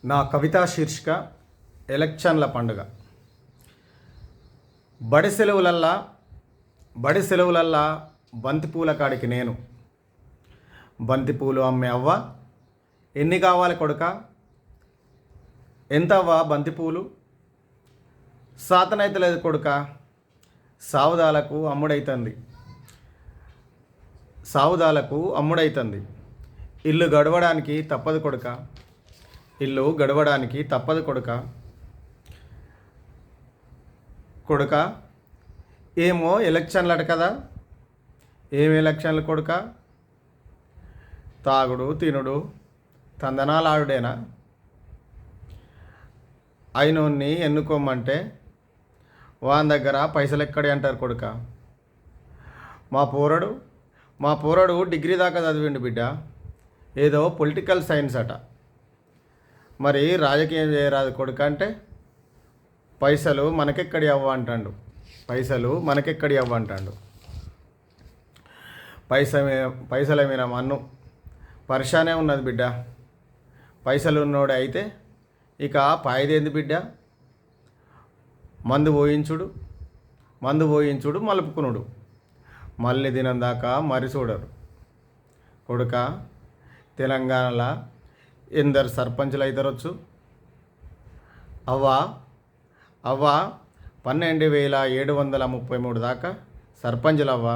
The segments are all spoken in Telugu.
నా కవితా శీర్షిక ఎలక్షన్ల పండుగ. బడి సెలవులల్లా బంతిపూల కాడికి నేను. బంతిపూలు అమ్మే అవ్వ, ఎన్ని కావాలి కొడుక, ఎంతవ్వా బంతిపూలు, సాతనైతలేదు కొడుక, సావుదాలకు అమ్ముడైతుంది. ఇల్లు గడవడానికి తప్పదు కొడుక. ఏమో ఎలక్షన్లట కదా, ఏం ఎలక్షన్లు కొడుక, తాగుడు తినుడు తందనాలాడుడేనా? అయినోన్ని ఎన్నుకోమంటే వాని దగ్గర పైసలు ఎక్కడి అంటారు కొడుక. మా పోరడు డిగ్రీ దాకా చదివిండు బిడ్డ, ఏదో పొలిటికల్ సైన్స్ అట. మరి రాజకీయం చేయరాదు కొడుక అంటే పైసలు మనకెక్కడి అవ్వ అంటాడు. పైసల మీద మన్ను పరిశానే ఉన్నది బిడ్డ. పైసలు ఉన్నోడే అయితే ఇక పాయిదేంది బిడ్డ. మందు పోయించుడు మలుపుకునుడు, మళ్ళీ దినం దాకా మరి చూడరు కొడుక. తెలంగాణలో ఎందరు సర్పంచులు అవుతారొచ్చు. అవ్వ 12,733 దాకా సర్పంచులు అవ్వ.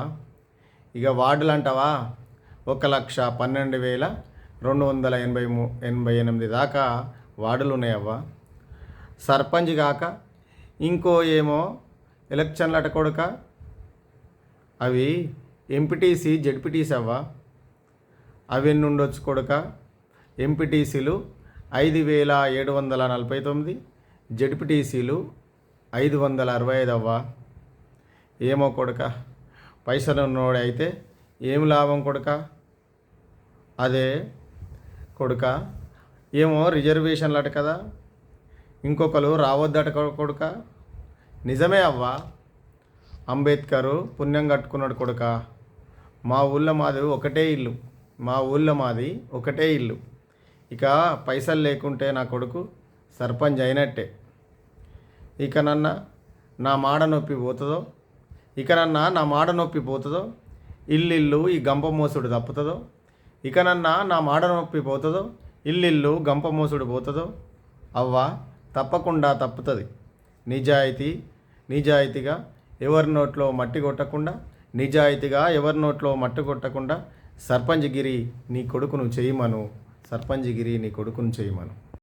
ఇక వార్డులు అంటావా 1,12,288 దాకా వార్డులు ఉన్నాయవ్వ. సర్పంచ్ కాక ఇంకో ఏమో ఎలక్షన్లు అట కొడుక, అవి ఎంపీటీసీ జెడ్పీటీసీ అవ్వ. అవి ఎన్ని ఉండొచ్చు కొడుక. ఎంపీటీసీలు 5,749, జెడ్పీటీసీలు 565 అవ్వ. ఏమో కొడుక, పైసలు ఉన్నోడు అయితే ఏం లాభం కొడుక. అదే కొడుక, ఏమో రిజర్వేషన్లు అట కదా, ఇంకొకరు రావద్దట కొడుక. నిజమే అవ్వ, అంబేద్కరు పుణ్యం కట్టుకున్నాడు కొడుక. మా ఊళ్ళో మాది ఒకటే ఇల్లు. ఇక పైసలు లేకుంటే నా కొడుకు సర్పంచ్ అయినట్టే. ఇక నా మాడ నొప్పి పోతుందో, ఇల్లు ఈ గంప మోసుడు తప్పుతుందో. నా మాడ నొప్పి పోతుందో, ఇల్లు గంప మోసుడు పోతుందో. అవ్వ తప్పకుండా తప్పుతుంది. నిజాయితీగా ఎవరి నోట్లో మట్టి కొట్టకుండా సర్పంచ్ గిరి నీ కొడుకును చేయమను.